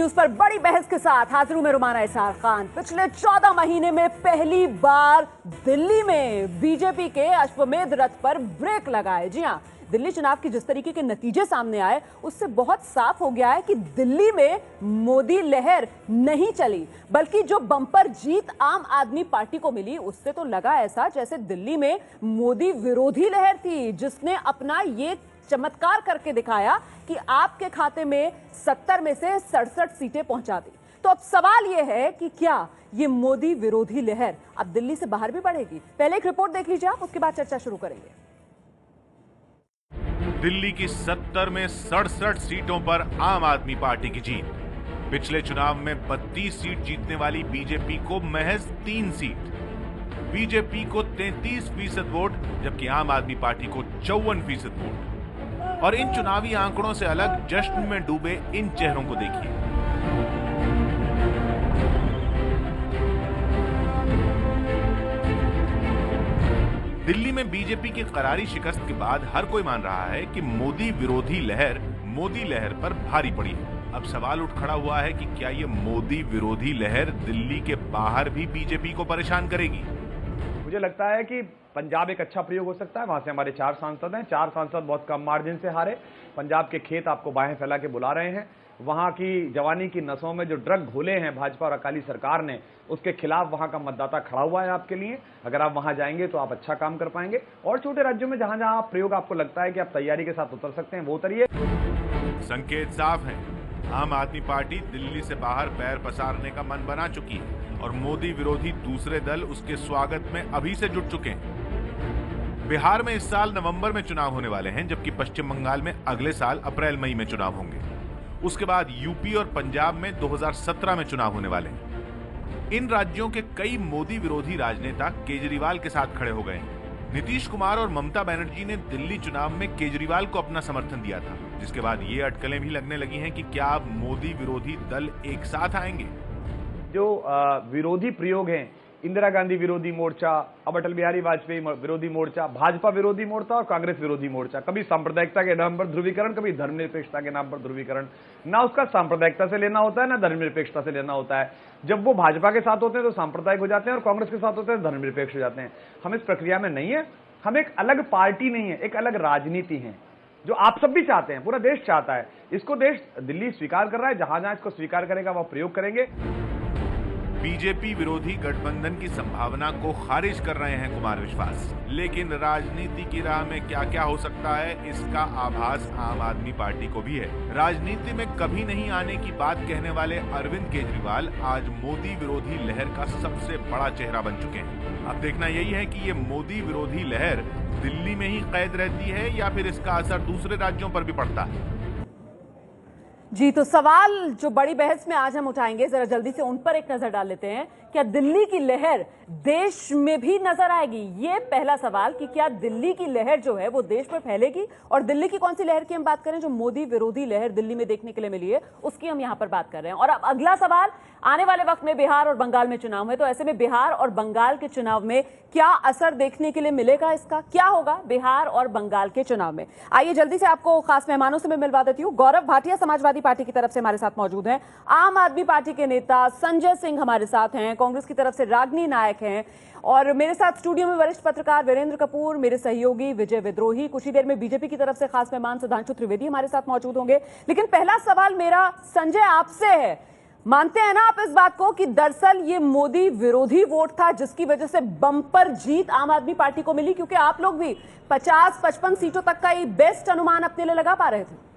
News पर बड़ी बहस के साथ हाजिर हूं मैं रुमाना इसार खान। पिछले 14 महीने में पहली बार दिल्ली में बीजेपी के अश्वमेध रथ पर ब्रेक लगा है। जी हां, दिल्ली चुनाव के जिस तरीके के नतीजे सामने आए उससे बहुत साफ हो गया है कि दिल्ली में मोदी लहर नहीं चली, बल्कि जो बम्पर जीत आम आदमी पार्टी को मिली उससे तो लगा ऐसा जैसे दिल्ली में मोदी विरोधी लहर थी, जिसने अपना ये चमत्कार करके दिखाया कि आपके खाते में 70 में से 67 सीटें पहुंचा दी। तो अब सवाल यह है कि क्या ये मोदी विरोधी लहर अब दिल्ली से बाहर भी बढ़ेगी? पहले एक रिपोर्ट देख लीजिए आप, उसके बाद चर्चा शुरू करेंगे। दिल्ली की 70 में 67 सीटों पर आम आदमी पार्टी की जीत। पिछले चुनाव में 32 सीट जीतने वाली बीजेपी को महज 3 सीट, बीजेपी को 33% वोट जबकि आम आदमी पार्टी को 54% वोट। और इन चुनावी आंकड़ों से अलग जश्न में डूबे इन चेहरों को देखिए। दिल्ली में बीजेपी की करारी शिकस्त के बाद हर कोई मान रहा है कि मोदी विरोधी लहर मोदी लहर पर भारी पड़ी है। अब सवाल उठ खड़ा हुआ है कि क्या ये मोदी विरोधी लहर दिल्ली के बाहर भी बीजेपी को परेशान करेगी? मुझे लगता है कि पंजाब एक अच्छा प्रयोग हो सकता है। वहां से हमारे 4 सांसद हैं, 4 सांसद बहुत कम मार्जिन से हारे। पंजाब के खेत आपको बाहें फैला के बुला रहे हैं। वहां की जवानी की नसों में जो ड्रग घोले हैं भाजपा और अकाली सरकार ने, उसके खिलाफ वहां का मतदाता खड़ा हुआ है आपके लिए। अगर आप वहां जाएंगे तो आप अच्छा काम कर पाएंगे। और छोटे राज्यों में जहां जहां आप प्रयोग आपको लगता है कि आप तैयारी के साथ उतर सकते हैं, वो उतरिए। संकेत साफ है, आम आदमी पार्टी दिल्ली से बाहर पैर पसारने का मन बना चुकी है और मोदी विरोधी दूसरे दल उसके स्वागत में अभी से जुट चुके हैं। बिहार में इस साल नवंबर में चुनाव होने वाले हैं, जबकि पश्चिम बंगाल में अगले साल अप्रैल मई में चुनाव होंगे। उसके बाद यूपी और पंजाब में 2017 में चुनाव होने वाले हैं। इन राज्यों के कई मोदी विरोधी राजनेता केजरीवाल के साथ खड़े हो गए हैं। नीतीश कुमार और ममता बनर्जी ने दिल्ली चुनाव में केजरीवाल को अपना समर्थन दिया था, जिसके बाद ये अटकलें भी लगने लगी हैं कि क्या अब मोदी विरोधी दल एक साथ आएंगे। जो विरोधी प्रयोग हैं, इंदिरा गांधी विरोधी मोर्चा, अब अटल बिहारी वाजपेयी विरोधी मोर्चा, भाजपा विरोधी मोर्चा और कांग्रेस विरोधी मोर्चा, कभी सांप्रदायिकता के नाम पर ध्रुवीकरण, कभी धर्मनिरपेक्षता के नाम पर ध्रुवीकरण। ना उसका सांप्रदायिकता से लेना होता है ना धर्मनिरपेक्षता से लेना होता है। जब वो भाजपा के साथ होते हैं तो सांप्रदायिक हो जाते हैं और कांग्रेस के साथ होते हैं तो धर्मनिरपेक्ष हो जाते हैं। हम इस प्रक्रिया में नहीं है। हम एक अलग पार्टी नहीं है, एक अलग राजनीति है, जो आप सब भी चाहते हैं, पूरा देश चाहता है। इसको देश दिल्ली स्वीकार कर रहा है। जहां जहां इसको स्वीकार करेगा वह प्रयोग करेंगे। बीजेपी विरोधी गठबंधन की संभावना को खारिज कर रहे हैं कुमार विश्वास, लेकिन राजनीति की राह में क्या क्या हो सकता है इसका आभास आम आदमी पार्टी को भी है। राजनीति में कभी नहीं आने की बात कहने वाले अरविंद केजरीवाल आज मोदी विरोधी लहर का सबसे बड़ा चेहरा बन चुके हैं। अब देखना यही है कि ये मोदी विरोधी लहर दिल्ली में ही कैद रहती है या फिर इसका असर दूसरे राज्यों पर भी पड़ता है। जी, तो सवाल जो बड़ी बहस में आज हम उठाएंगे, जरा जल्दी से उन पर एक नजर डाल लेते हैं। क्या दिल्ली की लहर देश में भी नजर आएगी? ये पहला सवाल कि क्या दिल्ली की लहर जो है वो देश में फैलेगी? और दिल्ली की कौन सी लहर की हम बात करें? जो मोदी विरोधी लहर दिल्ली में देखने के लिए मिली है उसकी हम यहां पर बात कर रहे हैं। और अब अगला सवाल, आने वाले वक्त में बिहार और बंगाल में चुनाव है, तो ऐसे में बिहार और बंगाल के चुनाव में क्या असर देखने के लिए मिलेगा? इसका क्या होगा बिहार और बंगाल के चुनाव में? आइए जल्दी से आपको खास मेहमानों से मैं मिलवा देती हूँ। गौरव भाटिया समाजवादी पार्टी की तरफ से हमारे साथ मौजूद हैं, आम आदमी पार्टी के नेता संजय सिंह हमारे साथ हैं, कांग्रेस की तरफ से रागिनी नायक हैं, और मेरे साथ स्टूडियो में वरिष्ठ पत्रकार वीरेंद्र कपूर, मेरे सहयोगी विजय विद्रोही, कुछ ही देर में बीजेपी की तरफ से खास मेहमान सुधांशु त्रिवेदी हमारे साथ मौजूद होंगे। लेकिन पहला सवाल मेरा संजय आपसे है, मानते हैं ना आप इस बात को कि दरअसल ये मोदी विरोधी वोट था जिसकी वजह से बम्पर जीत आम आदमी पार्टी को मिली? क्योंकि आप लोग भी 50-55 सीटों तक का ये बेस्ट अनुमान अपने लिए लगा पा रहे थे।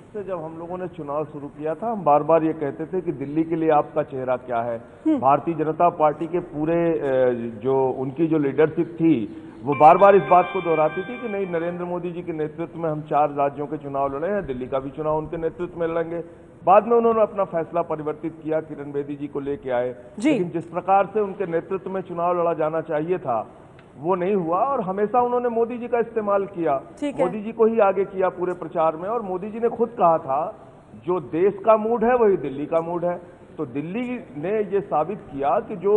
से जब हम लोगों ने चुनाव शुरू किया था, हम बार बार ये कहते थे कि दिल्ली के लिए आपका चेहरा क्या है। भारतीय जनता पार्टी के पूरे जो उनकी जो लीडरशिप थी वो बार बार इस बात को दोहराती थी कि नहीं, नरेंद्र मोदी जी के नेतृत्व में हम 4 राज्यों के चुनाव लड़े हैं, दिल्ली का भी चुनाव उनके नेतृत्व में लड़ेंगे। बाद में उन्होंने अपना फैसला परिवर्तित किया, किरण बेदी जी को लेके आए, लेकिन जिस प्रकार से उनके नेतृत्व में चुनाव लड़ा जाना चाहिए था वो नहीं हुआ और हमेशा उन्होंने मोदी जी का इस्तेमाल किया, मोदी जी को ही आगे किया पूरे प्रचार में। और मोदी जी ने खुद कहा था जो देश का मूड है वही दिल्ली का मूड है। तो दिल्ली ने ये साबित किया कि जो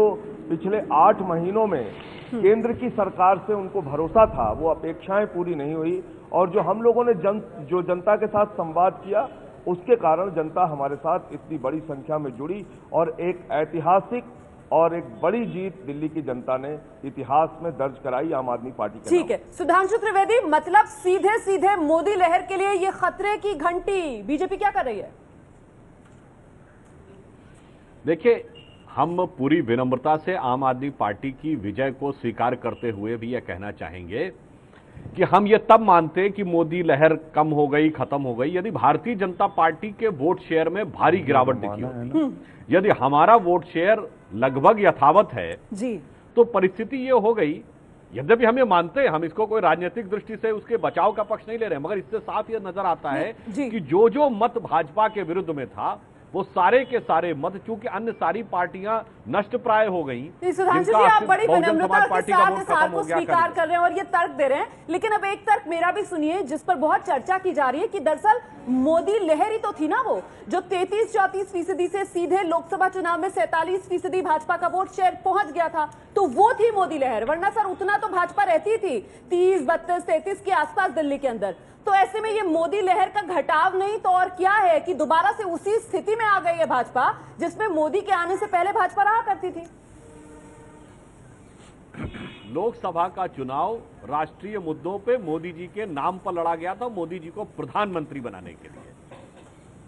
पिछले 8 महीनों में केंद्र की सरकार से उनको भरोसा था, वो अपेक्षाएं पूरी नहीं हुई, और जो हम लोगों ने जो जनता के साथ संवाद किया, उसके कारण जनता हमारे साथ इतनी बड़ी संख्या में जुड़ी और एक ऐतिहासिक और एक बड़ी जीत दिल्ली की जनता ने इतिहास में दर्ज कराई आम आदमी पार्टी के ठीक है सुधांशु त्रिवेदी, मतलब सीधे सीधे मोदी लहर के लिए ये खतरे की घंटी बीजेपी क्या कर रही है? देखिए, हम पूरी विनम्रता से आम आदमी पार्टी की विजय को स्वीकार करते हुए भी यह कहना चाहेंगे कि हम ये तब मानते कि मोदी लहर कम हो गई, खत्म हो गई, यदि भारतीय जनता पार्टी के वोट शेयर में भारी गिरावट दिखी होती। यदि हमारा वोट शेयर लगभग यथावत है जी, तो परिस्थिति ये हो गई। यद्यपि हम ये मानते हैं, हम इसको कोई राजनीतिक दृष्टि से उसके बचाव का पक्ष नहीं ले रहे, मगर इससे साफ ये नजर आता है कि जो जो मत भाजपा के विरुद्ध में था, वो सारे के सारे मत, चूंकि अन्य सारी पार्टियां नष्ट प्राय हो गई। सुधांशु जी, आप बड़ी विनम्रता के साथ इस हार को स्वीकार कर रहे हैं और ये तर्क दे रहे हैं, लेकिन अब एक तर्क मेरा भी सुनिए जिस पर बहुत चर्चा की जा रही है कि दरअसल मोदी लहर ही तो थी ना वो, जो 33-34% से सीधे लोकसभा चुनाव में 47% भाजपा का वोट शेयर पहुंच गया था, तो वो थी मोदी लहर। वरना सर उतना तो भाजपा रहती थी 30, 32, 33 के आसपास दिल्ली के अंदर। तो ऐसे में ये मोदी लहर का घटाव नहीं तो और क्या है कि दोबारा से उसी स्थिति में आ गई है भाजपा जिसमें मोदी के आने से पहले भाजपा रहा करती थी। लोकसभा का चुनाव राष्ट्रीय मुद्दों पे मोदी जी के नाम पर लड़ा गया था, मोदी जी को प्रधानमंत्री बनाने के लिए।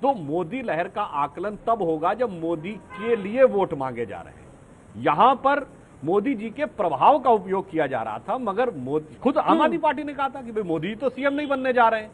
तो मोदी लहर का आकलन तब होगा जब मोदी के लिए वोट मांगे जा रहे हैं। यहां पर मोदी जी के प्रभाव का उपयोग किया जा रहा था, मगर खुद आम आदमी पार्टी ने कहा था कि भाई मोदी तो सीएम नहीं बनने जा रहे हैं।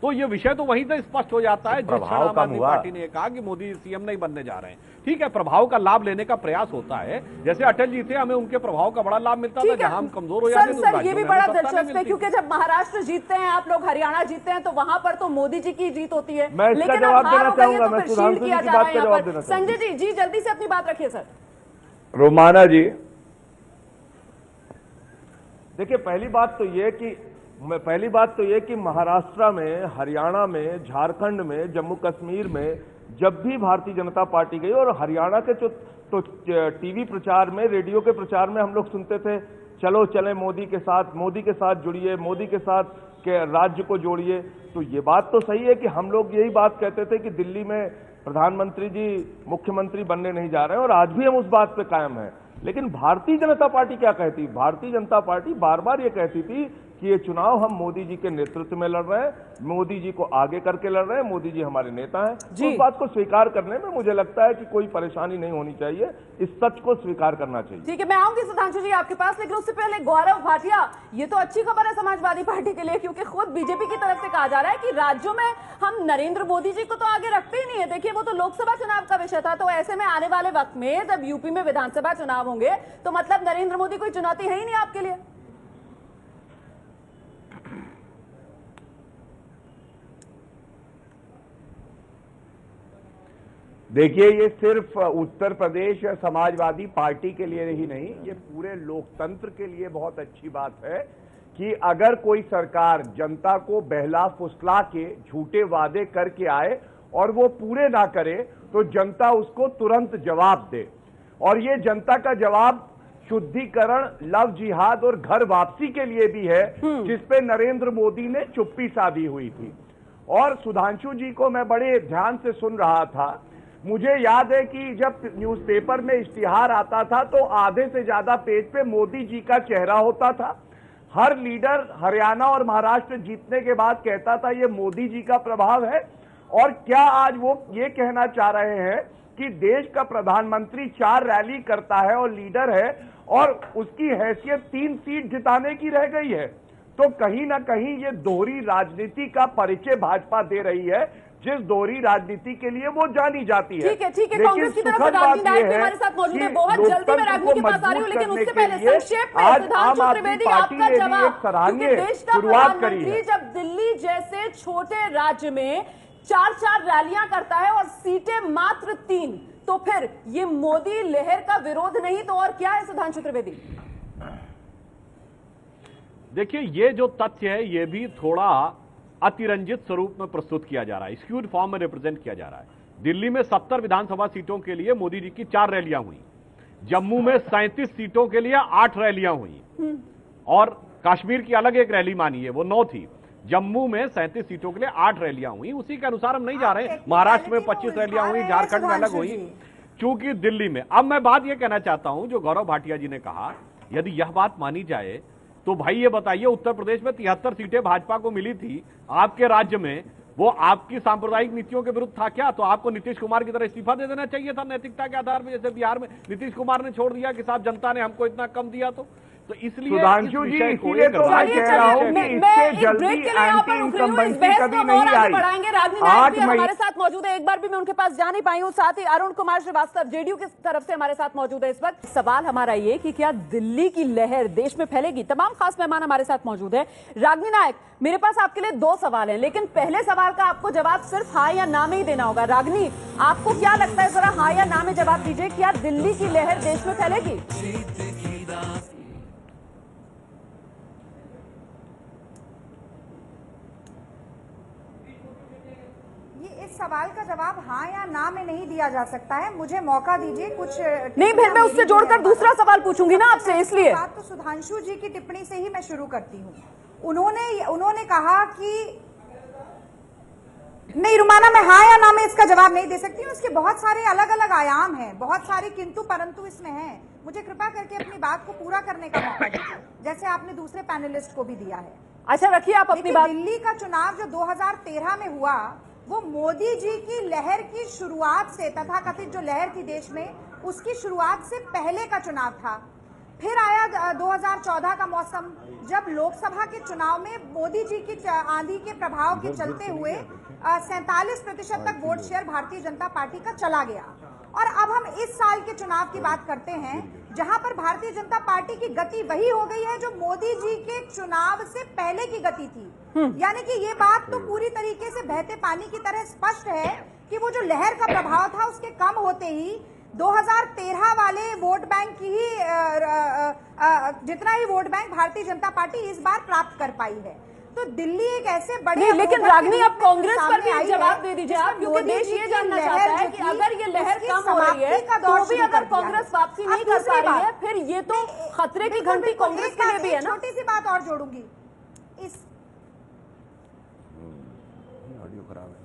तो ये विषय तो वहीं से स्पष्ट हो जाता है जिस क्षण आम आदमी पार्टी ने कहा कि मोदी सीएम नहीं बनने जा रहे हैं। ठीक है, प्रभाव का लाभ लेने का प्रयास होता है, जैसे अटल जी थे, हमें उनके प्रभाव का बड़ा लाभ मिलता था, जहां हम कमजोर हो जाते। सर ये भी बड़ा दिलचस्प है क्योंकि जब महाराष्ट्र जीतते हैं आप लोग, हरियाणा जीतते हैं, तो वहां पर तो मोदी जी की जीत होती है, लेकिन अब हार हो गई है तो फिर शील्ड किया जा रहा है यहाँ पर। संजय जी जल्दी से अपनी बात रखिए सर। रोमाना जी, देखिए, पहली बात तो ये कि महाराष्ट्र में, हरियाणा में, झारखंड में, जम्मू कश्मीर में जब भी भारतीय जनता पार्टी गई, और हरियाणा के तो टीवी प्रचार में, रेडियो के प्रचार में हम लोग सुनते थे, चलो चले मोदी के साथ जुड़िए, मोदी के साथ के राज्य को जोड़िए। तो ये बात तो सही है कि हम लोग यही बात कहते थे कि दिल्ली में प्रधानमंत्री जी मुख्यमंत्री बनने नहीं जा रहे हैं, और आज भी हम उस बात पे कायम हैं। लेकिन भारतीय जनता पार्टी क्या कहती? भारतीय जनता पार्टी बार बार ये कहती थी कि ये चुनाव हम मोदी जी के नेतृत्व में लड़ रहे हैं, मोदी जी को आगे करके लड़ रहे हैं, मोदी जी हमारे नेता हैं। उस बात को स्वीकार करने में मुझे लगता है कि कोई परेशानी नहीं होनी चाहिए, इस सच को स्वीकार करना चाहिए। ठीक है, मैं आऊंगी सुधांशु जी आपके पास, लेकिन उससे पहले गौरव भाटिया, ये तो अच्छी खबर है समाजवादी पार्टी के लिए, क्योंकि खुद बीजेपी की तरफ से कहा जा रहा है कि राज्यों में हम नरेंद्र मोदी जी को तो आगे रखते ही नहीं है। देखिए, वो तो लोकसभा चुनाव का विषय था, तो ऐसे में आने वाले वक्त में जब यूपी में विधानसभा चुनाव होंगे तो मतलब नरेंद्र मोदी कोई चुनौती है ही नहीं आपके लिए। देखिए, ये सिर्फ उत्तर प्रदेश या समाजवादी पार्टी के लिए ही नहीं, ये पूरे लोकतंत्र के लिए बहुत अच्छी बात है कि अगर कोई सरकार जनता को बहला फुसला के झूठे वादे करके आए और वो पूरे ना करे, तो जनता उसको तुरंत जवाब दे। और ये जनता का जवाब शुद्धिकरण, लव जिहाद और घर वापसी के लिए भी है, जिसपे नरेंद्र मोदी ने चुप्पी साधी हुई थी। और सुधांशु जी को मैं बड़े ध्यान से सुन रहा था, मुझे याद है कि जब न्यूज़पेपर में इश्तिहार आता था तो आधे से ज्यादा पेज पे मोदी जी का चेहरा होता था। हर लीडर हरियाणा और महाराष्ट्र जीतने के बाद कहता था ये मोदी जी का प्रभाव है। और क्या आज वो ये कहना चाह रहे हैं कि देश का प्रधानमंत्री 4 रैली करता है और लीडर है और उसकी हैसियत 3 सीट जिताने की रह गई है? तो कहीं ना कहीं ये दोहरी राजनीति का परिचय भाजपा दे रही है, जिस दोहरी राजनीति के लिए वो जानी जाती है। ठीक है, कांग्रेस की तरफ से राजनीति नायक भी हमारे साथ मौजूद है। बहुत जल्दी मैं राजनीति के पास आ रही हूं, लेकिन उससे पहले संक्षेप में सुधांशु त्रिवेदी आपका जवाब, क्योंकि देश का प्रधानमंत्री जब दिल्ली जैसे छोटे राज्य में 4-4 रैलियां करता है और सीटें मात्र 3, तो फिर ये मोदी लहर का विरोध नहीं तो और क्या है सुधांशु त्रिवेदी? देखिए, ये जो तथ्य है ये भी थोड़ा अतिरंजित स्वरूप में प्रस्तुत किया जा रहा है, स्क्यूड फॉर्म में रिप्रेजेंट किया जा रहा है। दिल्ली में 70 विधानसभा सीटों के लिए मोदी जी की 4 रैलियां हुई, जम्मू में 37 सीटों के लिए 8 रैलियां हुई और कश्मीर की अलग एक रैली मानी है, वो 9 थी। जम्मू में 37 सीटों के लिए 8 रैलियां हुई, उसी के अनुसार हम नहीं जा रहे हैं। महाराष्ट्र में 25 रैलियां हुई, झारखंड में अलग हुई, चूंकि दिल्ली में। अब मैं बात यह कहना चाहता हूं, जो गौरव भाटिया जी ने कहा, यदि यह बात मानी जाए तो भाई ये बताइए, उत्तर प्रदेश में 73 सीटें भाजपा को मिली थी, आपके राज्य में वो आपकी सांप्रदायिक नीतियों के विरुद्ध था क्या? तो आपको नीतीश कुमार की तरह इस्तीफा दे देना चाहिए था नैतिकता के आधार पर, जैसे बिहार में नीतीश कुमार ने छोड़ दिया कि साहब जनता ने हमको इतना कम दिया। तो इसलिए सुधांशु जी, इसीलिए तो मैं कह रहा हूं कि इससे जल्दी एंटी इनकम्बेंसी कभी नहीं आई। बढ़ाएंगे। रागनी नायक भी हमारे साथ मौजूद है, एक बार भी मैं उनके पास जा नहीं पाई हूं। साथ ही अरुण कुमार श्रीवास्तव जेडीयू की तरफ से हमारे साथ मौजूद है इस वक्त। सवाल हमारा ये कि क्या दिल्ली की लहर देश में फैलेगी? तमाम खास मेहमान हमारे साथ मौजूद है। रागनी नायक, मेरे पास आपके लिए 2 सवाल हैं, लेकिन पहले सवाल का आपको जवाब सिर्फ हाँ या ना में ही देना होगा। रागनी, आपको क्या लगता है, जरा हाँ या ना में जवाब दीजिए, क्या दिल्ली की लहर देश में फैलेगी? इस सवाल का जवाब हाँ या ना में नहीं दिया जा सकता है, मुझे मौका दीजिए कुछ। नहीं, फिर मैं उससे जोड़कर दूसरा सवाल पूछूंगी ना आपसे, इसलिए बात तो सुधांशु जी की टिप्पणी से ही मैं शुरू करती हूँ। उन्होंने कहा कि नहीं रुमाना, मैं हाँ या ना में इसका जवाब नहीं दे सकती हूँ, इसके बहुत सारे अलग अलग आयाम हैं, बहुत सारे किंतु परंतु इसमें हैं। मुझे कृपा करके अपनी बात को पूरा करने का मौका दीजिए, जैसे आपने दूसरे पैनलिस्ट को भी दिया है। अच्छा, रखिए आप अपनी बात। दिल्ली का चुनाव जो 2013 में हुआ, वो मोदी जी की लहर की शुरुआत से, तथाकथित जो लहर थी देश में, उसकी शुरुआत से पहले का चुनाव था। फिर आया 2014 का मौसम, जब लोकसभा के चुनाव में मोदी जी की आंधी के प्रभाव के चलते हुए 47% तक vote share Bharatiya Janata party का चला गया। और अब हम इस साल के चुनाव की बात करते हैं, जहां पर भारतीय जनता पार्टी की गति वही हो गई है जो मोदी जी के चुनाव से पहले की गति थी। यानी कि ये बात तो पूरी तरीके से बहते पानी की तरह स्पष्ट है कि वो जो लहर का प्रभाव था, उसके कम होते ही 2013 वाले वोट बैंक की ही जितना ही vote bank Bharatiya Janata party इस बार प्राप्त कर पाई है। तो दिल्ली एक ऐसे बड़े नहीं, लेकिन रागनी अब कांग्रेस पर भी जवाब दे दीजिए आप, क्योंकि देश ये जानना चाहता है कि अगर ये लहर कम हो रही है तो भी अगर कांग्रेस वापसी नहीं कर पा रही है, फिर ये तो खतरे की घंटी कांग्रेस के लिए भी है ना। छोटी सी बात और जोड़ूंगी, इस ऑडियो खराब है।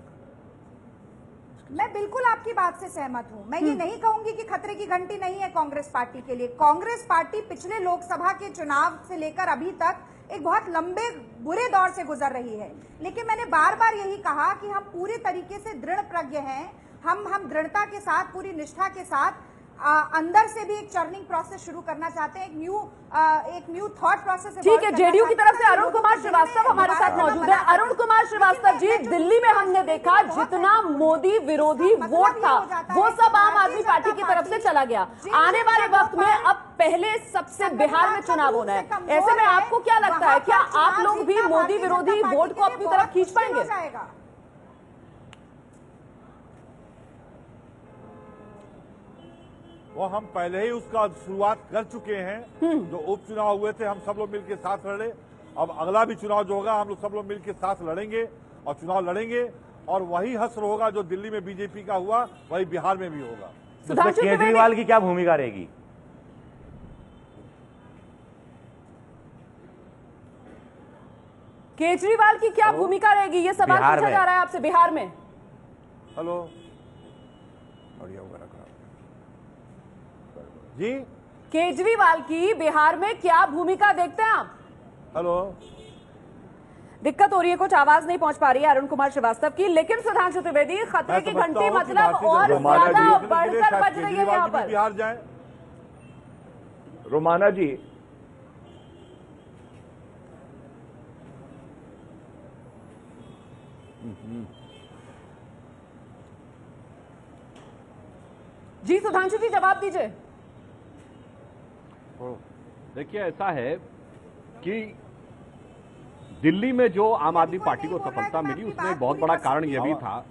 मैं बिल्कुल आपकी बात से सहमत हूं। मैं ये नहीं कहूंगी कि खतरे की घंटी नहीं है कांग्रेस पार्टी के लिए। कांग्रेस पार्टी पिछले लोकसभा के चुनाव से लेकर अभी तक एक बहुत लंबे बुरे दौर से गुजर रही है, लेकिन मैंने बार बार यही कहा कि हम पूरे तरीके से दृढ़ प्रज्ञ हैं। हम दृढ़ता के साथ, पूरी निष्ठा के साथ अंदर से भी एक चर्निंग प्रोसेस शुरू करना चाहते हैं, एक न्यू थॉट प्रोसेस। ठीक है, जेडीयू की तरफ से अरुण कुमार श्रीवास्तव हमारे साथ मौजूद है। अरुण कुमार श्रीवास्तव जी, दिल्ली में हमने देखा जितना मोदी विरोधी वोट था वो सब आम आदमी पार्टी की तरफ से चला गया। आने वाले वक्त में अब पहले सबसे बिहार में चुनाव होना है, ऐसे में आपको क्या लगता है, क्या आप लोग भी मोदी विरोधी वोट को अपनी तरफ खींच पाएंगे? वो हम पहले ही उसका शुरुआत कर चुके हैं। जो उपचुनाव हुए थे हम सब लोग मिलकर साथ लड़े, अब अगला भी चुनाव जो होगा हम लोग सब लोग मिलकर साथ लड़ेंगे और चुनाव लड़ेंगे, और वही हश्र होगा जो दिल्ली में बीजेपी का हुआ वही बिहार में भी होगा। इसमें केजरीवाल की क्या भूमिका रहेगी? केजरीवाल की क्या भूमिका रहेगी, ये सवाल पूछा जा रहा है आपसे। बिहार में हेलो जी, केजरीवाल की बिहार में क्या भूमिका देखते हैं आप? हेलो, दिक्कत हो रही है, कुछ आवाज नहीं पहुंच पा रही है अरुण कुमार श्रीवास्तव की, लेकिन सुधांशु त्रिवेदी, खतरे की घंटी मतलब और ज्यादा बढ़कर बज रही है यहाँ पर। बिहार जाए रोमाना जी, जी सुधांशु जी जवाब दीजिए। देखिए, ऐसा है कि दिल्ली में जो आम आदमी पार्टी को सफलता मिली उसमें एक बहुत बड़ा कारण यह भी था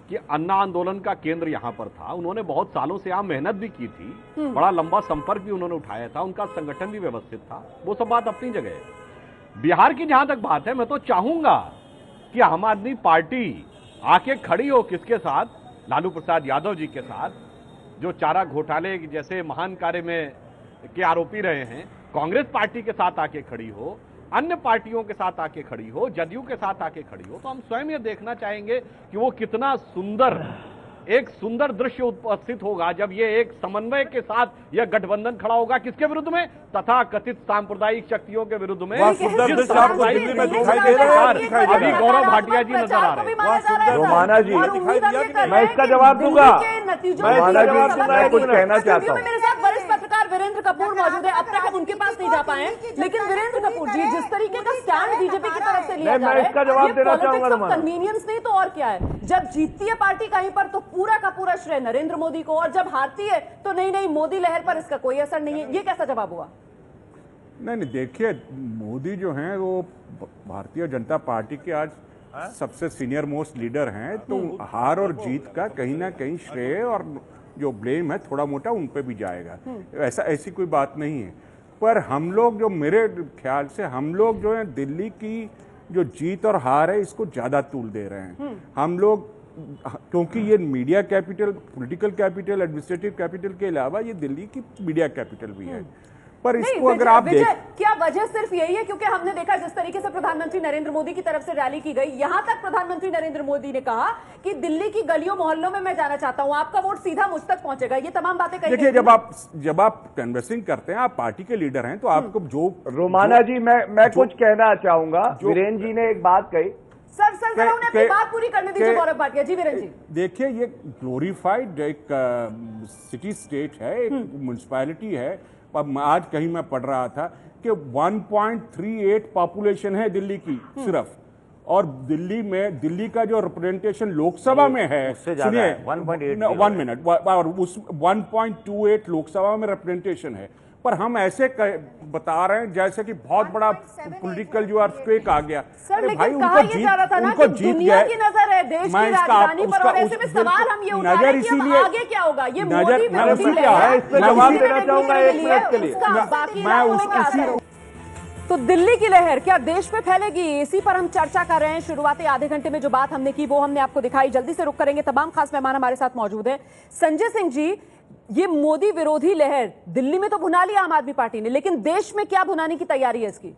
कि अन्ना आंदोलन का केंद्र यहां पर था। उन्होंने बहुत सालों से यहां मेहनत भी की थी, बड़ा लंबा संपर्क भी उन्होंने उठाया था, उनका संगठन भी व्यवस्थित था, वो सब बात अपनी जगह है। बिहार की जहां तक बात है, मैं तो चाहूंगा कि आम आदमी पार्टी आके खड़ी हो किसके साथ, लालू प्रसाद यादव जी के साथ, जो चारा घोटाले जैसे महान कार्य में के आरोपी रहे हैं, कांग्रेस पार्टी के साथ आके खड़ी हो, अन्य पार्टियों के साथ आके खड़ी हो, जदयू के साथ आके खड़ी हो, तो हम स्वयं ये देखना चाहेंगे कि वो कितना एक सुंदर दृश्य उपस्थित होगा जब ये एक समन्वय के साथ यह गठबंधन खड़ा होगा। किसके विरुद्ध में? तथा कथित सांप्रदायिक शक्तियों के विरुद्ध में। अभी गौरव भाटिया जी नजर आ रहे हैं। रोमाना जी, मैं इसका जवाब दूंगा। रोमाना जी, मैं कुछ कहना चाहता हूँ। मेरे साथ वरिष्ठ पत्रकार वीरेंद्र कपूर मौजूद है। अब तक हम उनके पास नहीं जा पाए, लेकिन वीरेंद्र कपूर जी, जिस तरीके का स्टैंड बीजेपी की तरफ से लिया जा रहा है, इसका जवाब देना चाहूंगा। कन्वीनियंस नहीं तो और क्या है? जब जीतती है पार्टी कहीं पर तो पूरा का पूरा श्रेय नरेंद्र मोदी को, और जब हारती है तो नहीं मोदी लहर पर इसका कोई असर नहीं है। ये कैसा जवाब हुआ? नहीं, देखिए, मोदी जो हैं वो भारतीय जनता पार्टी के आज सबसे सीनियर मोस्ट लीडर हैं, तो हार और जीत का कहीं ना कहीं श्रेय और जो ब्लेम है थोड़ा मोटा उन पे भी जाएगा। ऐसी कोई बात नहीं है। पर हम लोग जो, मेरे ख्याल से हम लोग जो है दिल्ली की जो जीत और हार है इसको ज्यादा तूल दे रहे हैं हम लोग, क्योंकि ये media capital, political capital, administrative capital के अलावा ये दिल्ली की मीडिया कैपिटल भी है। पर इसको अगर आप क्या वजह सिर्फ यही है? क्योंकि हमने देखा जिस तरीके से प्रधानमंत्री नरेंद्र मोदी की तरफ से रैली की गई, यहां तक प्रधानमंत्री नरेंद्र मोदी ने कहा कि दिल्ली की गलियों मोहल्लों में मैं जाना चाहता हूं, आपका वोट सीधा मुझ तक पहुंचेगा। ये तमाम बातें कही। देखिए, जब आप कैनवसिंग करते हैं, आप पार्टी के लीडर हैं, तो आपको जो रोमाना जी, मैं कुछ कहना चाहूंगा। वीरेंद्र जी ने एक बात कही। सर उन्हें अपनी बात पूरी करने दीजिए गौरव भाटिया जी। वीरेंद्र जी, देखिए, ये ग्लोरीफाइड एक सिटी स्टेट है, एक म्युनिसिपैलिटी है। अब आज कहीं मैं पढ़ रहा था कि 1.38 पॉपुलेशन है दिल्ली की सिर्फ, और दिल्ली का जो रिप्रेजेंटेशन लोकसभा में है, सुनिए, 1 मिनट, और उस 1.28 लोकसभा में रिप्रेजेंटेशन है। पर हम ऐसे बता रहे हैं जैसे कि बहुत बड़ा पॉलिटिकल जो अर्थक्वेक आ गया। अरे भाई, उनको जीत गया की नजर है देश की राजधानी पर, और ऐसे में सवाल हम ये उठा रहे हैं कि आगे क्या होगा। ये मोदी विरोधी लहर, इस पर जवाब देना चाहूंगा 1 मिनट के लिए। तो दिल्ली की लहर क्या देश में फैलेगी? इसी पर हम चर्चा कर रहे हैं। शुरुआती आधे घंटे में जो बात हमने की वो हमने आपको दिखाई। जल्दी से रुक करेंगे, तमाम खास मेहमान हमारे साथ मौजूद हैं। संजय सिंह जी, ये मोदी विरोधी लहर दिल्ली में तो भुना लिया आम आदमी पार्टी ने, लेकिन देश में क्या भुनाने की तैयारी है इसकी?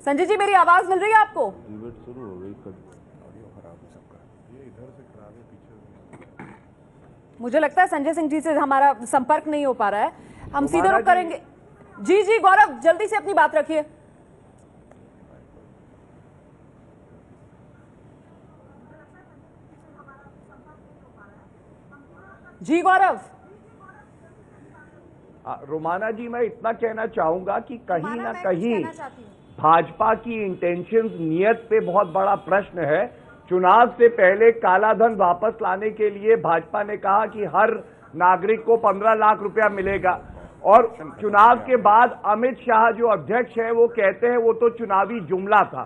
संजय जी, मेरी आवाज मिल रही है आपको? मुझे लगता है संजय सिंह जी से हमारा संपर्क नहीं हो पा रहा है। हम सीधे रुक करेंगे। जी गौरव, जल्दी से अपनी बात रखिए। जी गौरव। रोमाना जी, मैं इतना कहना चाहूंगा कि कहीं ना कहीं भाजपा की इंटेंशंस, नियत पे बहुत बड़ा प्रश्न है। चुनाव से पहले काला धन वापस लाने के लिए भाजपा ने कहा कि हर नागरिक को 15 लाख रुपया मिलेगा, और चुनाव के बाद अमित शाह जो अध्यक्ष है वो कहते हैं वो तो चुनावी जुमला था।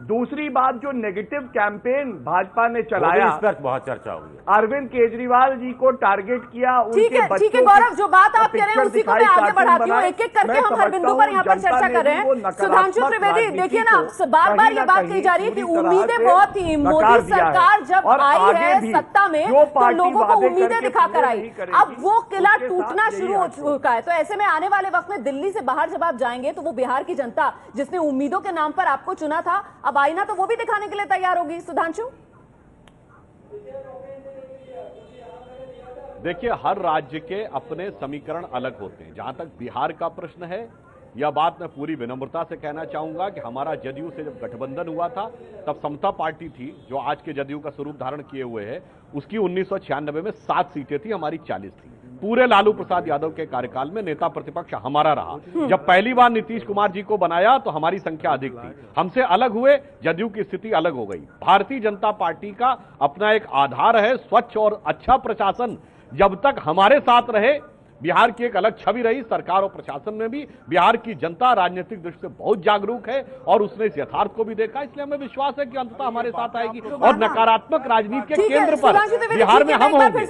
दूसरी बात, जो नेगेटिव कैंपेन भाजपा ने चलाया, इस पर बहुत चर्चा हुई। अरविंद केजरीवाल जी को टारगेट किया, उनके बच्चों, ठीक है गौरव, जो बात आप कह रहे हैं उसी को मैं आगे बढ़ाती हूँ। एक एक करके हम हर बिंदु पर यहाँ पर चर्चा कर रहे हैं। सुधांशु त्रिवेदी, देखिए ना, बार बार ये बात कही जा रही है कि उम्मीदें बहुत थी। मोदी सरकार जब आई है सत्ता में तो लोगों को उम्मीदें दिखाकर आई, अब वो किला टूटना शुरू हो चुका है। तो ऐसे में आने वाले वक्त में दिल्ली से बाहर जब आप जाएंगे तो वो बिहार की जनता जिसने उम्मीदों के नाम पर आपको चुना था, अब आईना तो वो भी दिखाने के लिए तैयार होगी। सुधांशु, देखिए, हर राज्य के अपने समीकरण अलग होते हैं। जहां तक बिहार का प्रश्न है, यह बात मैं पूरी विनम्रता से कहना चाहूंगा कि हमारा जदयू से जब गठबंधन हुआ था तब समता पार्टी थी जो आज के जदयू का स्वरूप धारण किए हुए है, उसकी 1996 में 7 सीटें थी, हमारी 40 थी। पूरे लालू प्रसाद यादव के कार्यकाल में नेता प्रतिपक्ष हमारा रहा। जब पहली बार नीतीश कुमार जी को बनाया तो हमारी संख्या अधिक थी, हमसे अलग हुए, जदयू की स्थिति अलग हो गई। भारतीय जनता पार्टी का अपना एक आधार है, स्वच्छ और अच्छा प्रशासन जब तक हमारे साथ रहे, बिहार की एक अलग छवि रही। सरकार और प्रशासन में भी बिहार की जनता राजनीतिक दृष्टि से बहुत जागरूक है और उसने इस यथार्थ को भी देखा, इसलिए हमें विश्वास है कि अंततः हमारे साथ आएगी और नकारात्मक राजनीति के केंद्र पर बिहार में हम होंगे।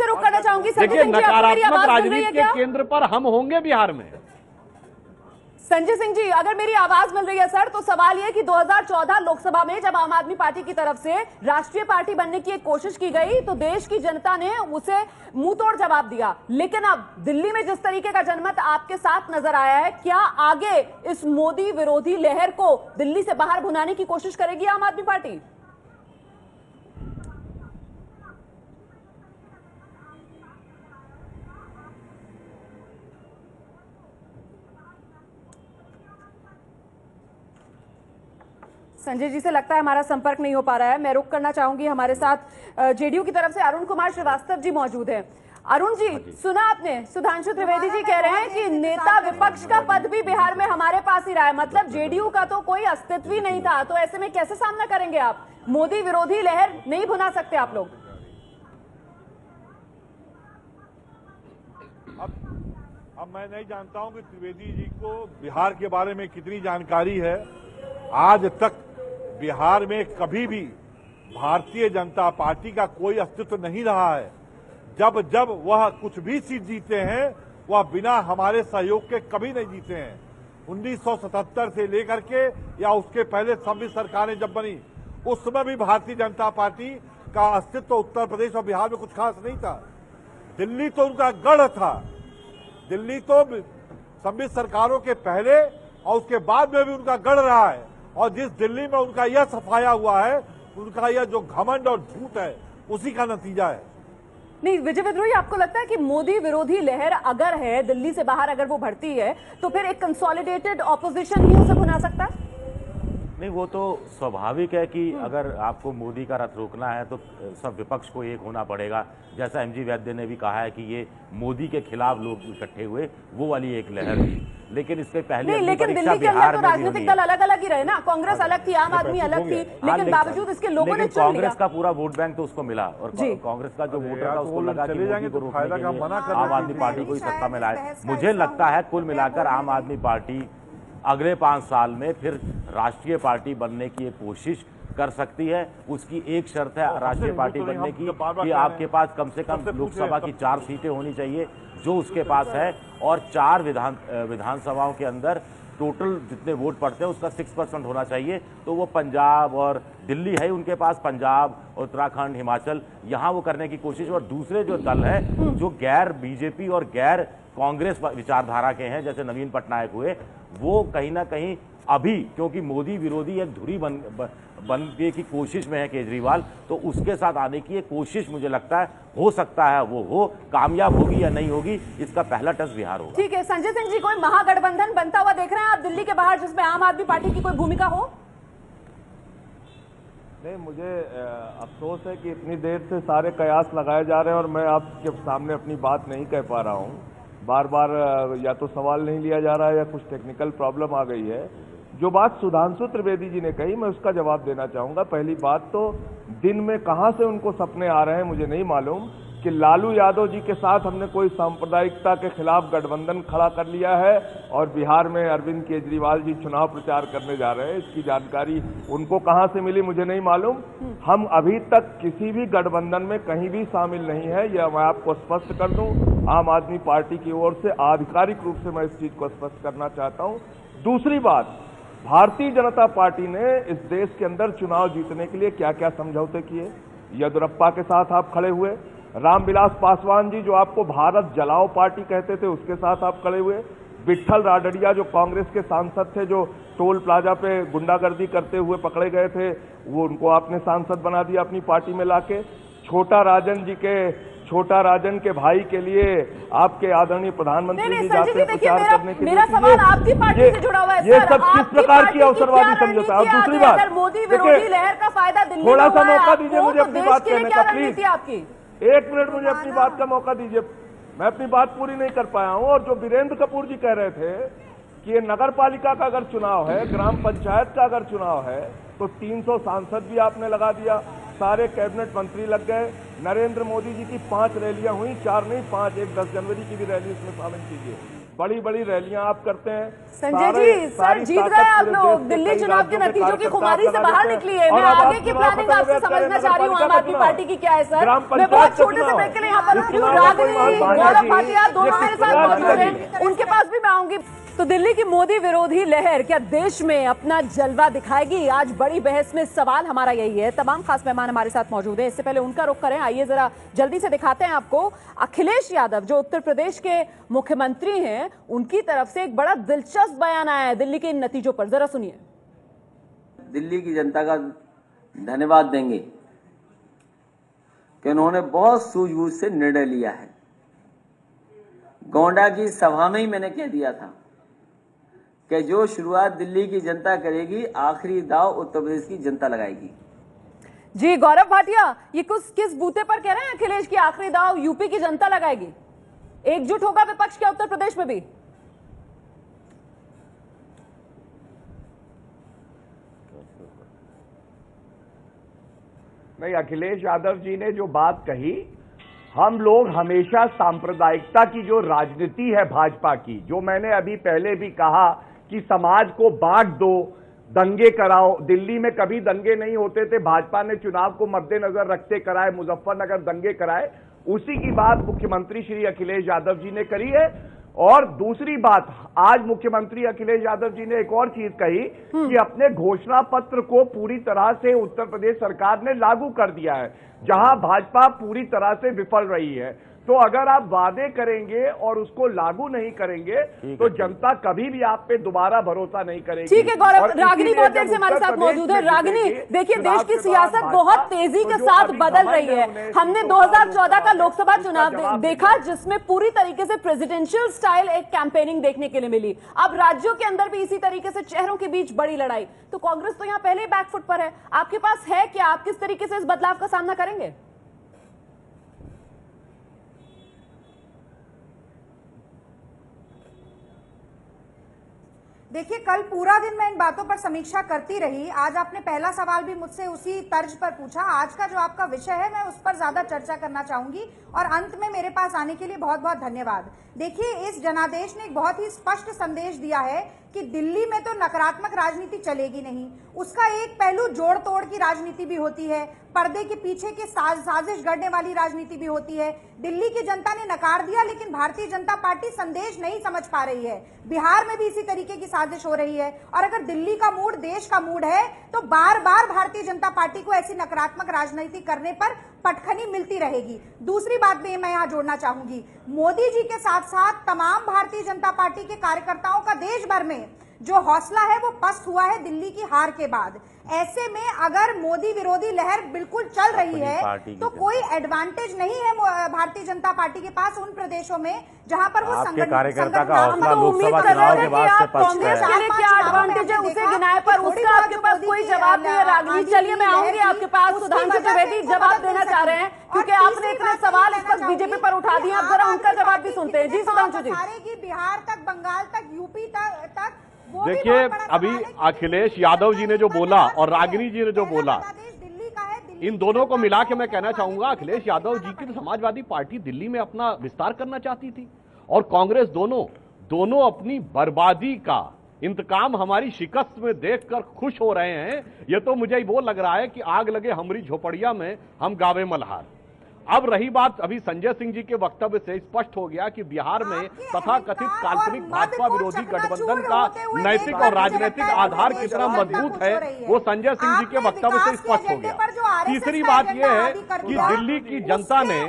देखिए, नकारात्मक राजनीति के केंद्र पर हम होंगे बिहार में। संजय सिंह जी, अगर मेरी आवाज मिल रही है सर, तो सवाल यह कि 2014 लोकसभा में जब आम आदमी पार्टी की तरफ से राष्ट्रीय पार्टी बनने की एक कोशिश की गई तो देश की जनता ने उसे मुंहतोड़ जवाब दिया, लेकिन अब दिल्ली में जिस तरीके का जनमत आपके साथ नजर आया है, क्या आगे इस मोदी विरोधी लहर को दिल्ली से बाहर भुनाने की कोशिश करेगी आम आदमी पार्टी? संजय जी से लगता है हमारा संपर्क नहीं हो पा रहा है। मैं रुक करना चाहूंगी, हमारे साथ जेडीयू की तरफ से अरुण कुमार श्रीवास्तव जी मौजूद हैं। अरुण जी, सुना आपने, सुधांशु त्रिवेदी जी कह रहे हैं कि नेता विपक्ष का पद भी बिहार में हमारे पास ही रहा है, मतलब जेडीयू का तो कोई अस्तित्व ही नहीं था। तो ऐसे में कैसे सामना करेंगे आप? मोदी विरोधी लहर नहीं भुना सकते आप लोग? अब मैं नहीं जानता हूं कि त्रिवेदी जी को बिहार के बारे में कितनी जानकारी है। आज तक बिहार में कभी भी भारतीय जनता पार्टी का कोई अस्तित्व नहीं रहा है। जब जब वह कुछ भी सीट जीते हैं, वह बिना हमारे सहयोग के कभी नहीं जीते हैं। 1977 से लेकर के या उसके पहले सम्मिश्र सरकारें जब बनी, उस समय भी भारतीय जनता पार्टी का अस्तित्व उत्तर प्रदेश और बिहार में कुछ खास नहीं था। दिल्ली तो उनका गढ़ था। दिल्ली तो सम्मिश्र सरकारों के पहले और उसके बाद में भी उनका गढ़ रहा है। और जिस दिल्ली में उनका यह सफाया हुआ है, उनका यह जो घमंड और झूठ है, उसी का नतीजा है। नहीं विजय विद्रोही, आपको लगता है कि मोदी विरोधी लहर अगर है, दिल्ली से बाहर अगर वो बढ़ती है, तो फिर एक कंसोलिडेटेड ऑपोजिशन ही उसे भुना सकता है? नहीं, वो तो स्वाभाविक है कि अगर आपको मोदी का रथ रोकना है तो सब विपक्ष को एक होना पड़ेगा। जैसा एमजी वैद्य ने भी कहा है कि ये मोदी के खिलाफ लोग इकट्ठे हुए, वो वाली एक लहर थी। लेकिन इसके पहले नहीं, लेकिन दिल्ली के अंदर तो राजनीतिक दल अलग अलग ही रहे ना। कांग्रेस अलग थी, आम आदमी अलग थी, लेकिन बावजूद इसके लोगों ने चुन लिया। कांग्रेस का पूरा वोट बैंक तो उसको मिला और कांग्रेस का जो वोटर था उसको लगा कि मोदी को रोकने के लिए आम आदमी पार्टी को ही सत्ता में लाए। मुझे लगता है कुल मिलाकर आम आदमी पार्टी अगले 5 साल में फिर राष्ट्रीय पार्टी बनने की एक कोशिश कर सकती है। उसकी एक शर्त है राष्ट्रीय पार्टी बनने की कि आपके पास कम से कम लोकसभा की 4 सीटें होनी चाहिए, जो उसके पास है, और 4 विधानसभाओं के अंदर टोटल जितने वोट पड़ते हैं उसका 6% होना चाहिए। तो वो पंजाब और दिल्ली है उनके पास, पंजाब, उत्तराखंड, हिमाचल, यहाँ वो करने की कोशिश। और दूसरे जो दल है जो गैर बीजेपी और गैर कांग्रेस विचारधारा के हैं, जैसे नवीन पटनायक हुए, वो कहीं ना कहीं अभी क्योंकि मोदी विरोधी एक धुरी बनने की कोशिश में है केजरीवाल, तो उसके साथ आने की एक कोशिश मुझे लगता है हो सकता है वो हो। कामयाब होगी या नहीं होगी, इसका पहला टेस्ट बिहार होगा। ठीक है संजय सिंह जी, कोई महागठबंधन बनता हुआ देख रहे हैं आप दिल्ली के बाहर, जिसमें आम आदमी पार्टी की कोई भूमिका हो? नहीं, मुझे अफसोस है कि इतनी देर से सारे कयास लगाए जा रहे हैं और मैं आपके सामने अपनी बात नहीं कह पा रहा हूँ। बार बार या तो सवाल नहीं लिया जा रहा है या कुछ टेक्निकल प्रॉब्लम आ गई है। जो बात सुधांशु त्रिवेदी जी ने कही, मैं उसका जवाब देना चाहूंगा। पहली बात तो दिन में कहां से उनको सपने आ रहे हैं मुझे नहीं मालूम कि लालू यादव जी के साथ हमने कोई सांप्रदायिकता के खिलाफ गठबंधन खड़ा कर लिया है और बिहार में अरविंद केजरीवाल जी चुनाव प्रचार करने जा रहे हैं। इसकी जानकारी उनको कहां से मिली मुझे नहीं मालूम। हम अभी तक किसी भी गठबंधन में कहीं भी शामिल नहीं है, यह मैं आपको स्पष्ट कर दूं। आम आदमी पार्टी की ओर से आधिकारिक रूप से मैं इस चीज को स्पष्ट करना चाहता हूं। दूसरी बात, भारतीय जनता पार्टी ने इस देश के अंदर चुनाव जीतने के लिए क्या क्या समझौते किए। येदियुरप्पा के साथ आप खड़े हुए, रामविलास पासवान जी जो आपको भारत जलाओ पार्टी कहते थे उसके साथ आप खड़े हुए, विट्ठल राडड़िया जो कांग्रेस के सांसद थे, जो टोल प्लाजा पे गुंडागर्दी करते हुए पकड़े गए थे, वो उनको आपने सांसद बना दिया अपनी पार्टी में लाके। छोटा राजन के भाई के लिए आपके आदरणीय प्रधानमंत्री जी जाते हैं प्रचार करने के लिए। मेरा सवाल आपकी पार्टी से जुड़ा हुआ है। ये सब किस प्रकार की अवसरवादी समझौता है? और दूसरी बात, मोदी विरोधी लहर का फायदा दिल्ली थोड़ा सा में मौका दीजिए मुझे अपनी बात कहने का, प्लीज। आपकी 1 मिनट मुझे अपनी बात का मौका दीजिए, मैं अपनी बात पूरी नहीं कर पाया हूं। और जो वीरेंद्र कपूर जी कह रहे थे कि ये नगर पालिका का अगर चुनाव है, ग्राम पंचायत का अगर चुनाव है, तो 300 सांसद भी आपने लगा दिया, सारे कैबिनेट मंत्री लग गए। नरेंद्र मोदी जी की 5 रैलियां हुई, 4 नहीं 5, एक 10 जनवरी की भी रैली इसमें शामिल कीजिए। बड़ी बड़ी रैलियां आप करते हैं। संजय जी, सर जीत गए आप लोग, दिल्ली चुनाव के नतीजों की खुमारी से बाहर निकली है। मैं आगे की प्लानिंग आपसे समझना चाह रही हूँ आम आदमी पार्टी की क्या है सर। मैं बहुत छोटे से ब्रेक के लिए यहाँ पर रागिनी, गौरव भाटिया दोनों मेरे साथ मौजूद हैं, उनके पास भी मैं आऊंगी। तो दिल्ली की मोदी विरोधी लहर क्या देश में अपना जलवा दिखाएगी? आज बड़ी बहस में सवाल हमारा यही है। तमाम खास मेहमान हमारे साथ मौजूद हैं। इससे पहले उनका रुख करें, आइए जरा जल्दी से दिखाते हैं आपको। अखिलेश यादव जो उत्तर प्रदेश के मुख्यमंत्री हैं, उनकी तरफ से एक बड़ा दिलचस्प बयान आया है दिल्ली के इन नतीजों पर, जरा सुनिए। दिल्ली की जनता का धन्यवाद देंगे कि उन्होंने बहुत सूझबूझ से निर्णय लिया है। गोंडा की सभा में ही मैंने कह दिया था कि जो शुरुआत दिल्ली की जनता करेगी, आखिरी दाव उत्तर प्रदेश की जनता लगाएगी। जी गौरव भाटिया, ये किस बूते पर कह रहे हैं अखिलेश की आखिरी दाव यूपी की जनता लगाएगी? एकजुट होगा विपक्ष क्या उत्तर प्रदेश में भी? नहीं, अखिलेश यादव जी ने जो बात कही, हम लोग हमेशा सांप्रदायिकता की जो राजनीति है भाजपा की, जो मैंने अभी पहले भी कहा कि समाज को बांट दो, दंगे कराओ। दिल्ली में कभी दंगे नहीं होते थे, भाजपा ने चुनाव को मद्देनजर रखते कराए, मुजफ्फरनगर दंगे कराए। उसी की बात मुख्यमंत्री श्री अखिलेश यादव जी ने करी है। और दूसरी बात, आज मुख्यमंत्री अखिलेश यादव जी ने एक और चीज कही कि अपने घोषणा पत्र को पूरी तरह से उत्तर प्रदेश सरकार ने लागू कर दिया है, जहां भाजपा पूरी तरह से विफल रही है। तो अगर आप वादे करेंगे और उसको लागू नहीं करेंगे तो जनता कभी भी आप पे दोबारा भरोसा नहीं करेगी। ठीक है गौरव, रागिनी बहुत देर से हमारे साथ मौजूद है। रागिनी, देखिए देश की सियासत बहुत तेजी के साथ बदल रही है। हमने 2014 का लोकसभा चुनाव देखा जिसमें पूरी तरीके से प्रेसिडेंशियल स्टाइल एक कैंपेनिंग देखने के लिए मिली। अब राज्यों के अंदर भी इसी तरीके से चेहरों के बीच बड़ी लड़ाई। तो कांग्रेस तो यहाँ पहले ही बैकफुट पर है। आपके पास है क्या? आप किस तरीके से इस बदलाव का सामना करेंगे? देखिए, कल पूरा दिन मैं इन बातों पर समीक्षा करती रही। आज आपने पहला सवाल भी मुझसे उसी तर्ज पर पूछा। आज का जो आपका विषय है, मैं उस पर ज्यादा चर्चा करना चाहूंगी। और अंत में मेरे पास आने के लिए बहुत बहुत धन्यवाद। देखिए, इस जनादेश ने एक बहुत ही स्पष्ट संदेश दिया है कि दिल्ली में तो नकारात्मक राजनीति चलेगी नहीं। उसका एक पहलू जोड़ तोड़ की राजनीति भी होती है, पर्दे के पीछे की साजिश गढ़ने वाली राजनीति भी होती है। दिल्ली की जनता ने नकार दिया, लेकिन भारतीय जनता पार्टी संदेश नहीं समझ पा रही है। बिहार में भी इसी तरीके की साजिश हो रही है। और अगर दिल्ली का मूड देश का मूड है तो बार बार भारतीय जनता पार्टी को ऐसी नकारात्मक राजनीति करने पर पटखनी मिलती रहेगी। दूसरी बात भी मैं यहां जोड़ना चाहूंगी, मोदी जी के साथ साथ तमाम भारतीय जनता पार्टी के कार्यकर्ताओं का देश भर में जो हौसला है वो पस्त हुआ है दिल्ली की हार के बाद। ऐसे में अगर मोदी विरोधी लहर बिल्कुल चल रही है तो कोई एडवांटेज नहीं है भारतीय जनता पार्टी के पास उन प्रदेशों में जहां पर वो आपके कार्यकर्ता का हौसला लोकसभा चुनाव के बाद से पस्त है। क्या एडवांटेज है उसे गिनाए पर उसका आपके पास कोई जवाब नहीं है। रागिनी, चलिए मैं आऊंगी आपके पास। सुधांशु त्रिवेदी जवाब देना चाह रहे हैं क्योंकि आपने इतने सवाल इस वक्त बीजेपी पर उठा दिए। आप जरा उनका जवाब भी सुनते हैं। जी सुधांशु जी। बिहार तक, बंगाल तक, यूपी तक देखिए, अभी अखिलेश यादव जी ने जो बोला और रागिनी जी ने जो बोला, इन दोनों को मिला के मैं कहना चाहूंगा, अखिलेश यादव जी की तो समाजवादी पार्टी दिल्ली में अपना विस्तार करना चाहती थी और कांग्रेस दोनों अपनी बर्बादी का इंतकाम हमारी शिकस्त में देखकर खुश हो रहे हैं। यह तो मुझे वो लग रहा है कि आग लगे हमारी झोपड़िया में हम गावे मल्हार। अब रही बात, अभी संजय सिंह जी के वक्तव्य से स्पष्ट हो गया कि बिहार में तथा कथित काल्पनिक भाजपा विरोधी गठबंधन का नैतिक और राजनीतिक आधार कितना मजबूत है वो संजय सिंह जी के वक्तव्य से स्पष्ट हो गया। तीसरी बात यह है कि दिल्ली की जनता ने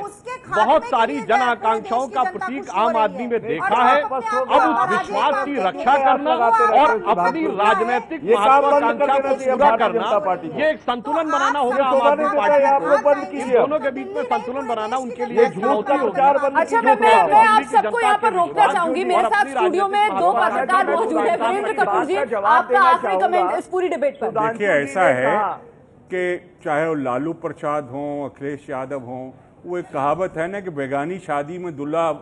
बहुत सारी जन आकांक्षाओं का प्रतीक आम आदमी में देखा है। अब उस विश्वास की रक्षा करना और अपनी राजनीतिक महत्वाकांक्षा को पूरा करना, ये एक संतुलन बनाना होगा आम आदमी पार्टी को। दोनों के बीच में संतुलन बनाना उनके लिए चुनौती होगी। अच्छा, मैं आप सबको यहाँ पर रोकना चाहूंगी। मेरे साथ स्टूडियो में दो पत्रकार मौजूद है। वीरेंद्र कपूर जी, आपका आखिरी कमेंट इस पूरी डिबेट पर। देखिए, ऐसा है कि चाहे वो लालू प्रसाद हो, अखिलेश यादव हो, वो एक कहावत है ना कि बेगानी शादी में दूल्हा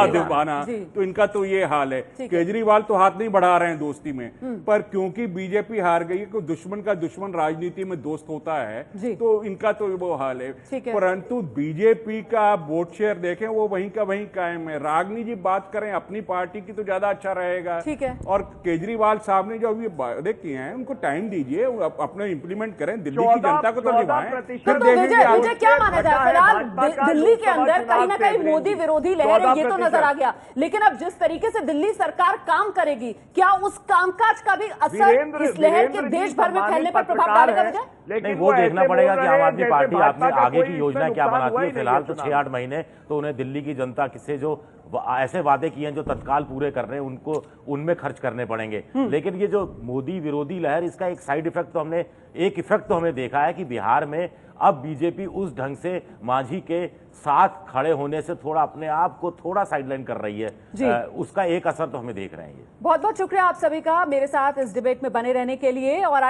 दिवाना, तो इनका तो ये हाल है। केजरीवाल तो हाथ नहीं बढ़ा रहे हैं दोस्ती में, पर क्योंकि बीजेपी हार गई है, कि दुश्मन का दुश्मन राजनीति में दोस्त होता है, तो इनका तो वो हाल है। परंतु बीजेपी का वोट शेयर देखें वो वहीं का वहीं कायम है। रागिनी जी बात करें अपनी पार्टी की तो ज्यादा अच्छा रहेगा। और केजरीवाल साहब ने जो अभी वादे किए हैं उनको टाइम दीजिए, अपने इंप्लीमेंट करें, दिल्ली की जनता को तो निभाएं, फिर देखेंगे। माना जाए, फिलहाल दिल्ली के अंदर कहीं ना कहीं मोदी विरोधी लहर है, ये तो नजर आ गया। लेकिन अब जिस तरीके से दिल्ली सरकार काम करेगी, क्या उस कामकाज का भी असर इस लहर के देश भर में फैलने पर प्रभाव डालेगा? नहीं, वो देखना पड़ेगा कि आम आदमी पार्टी अपने आगे की योजना क्या बनाती है। फिलहाल तो 6-8 महीने तो उन्हें दिल्ली की जनता से जो ऐसे वादे किए हैं जो तत्काल पूरे कर रहे हैं, उनको उनमें खर्च करने पड़ेंगे। लेकिन ये जो मोदी विरोधी लहर, इसका एक साइड इफेक्ट तो हमें देखा है कि बिहार में अब बीजेपी उस ढंग से मांझी के साथ खड़े होने से थोड़ा अपने आप को थोड़ा साइडलाइन कर रही है। उसका एक असर तो हमें देख रहे हैं। बहुत बहुत शुक्रिया आप सभी का मेरे साथ इस डिबेट में बने रहने के लिए। और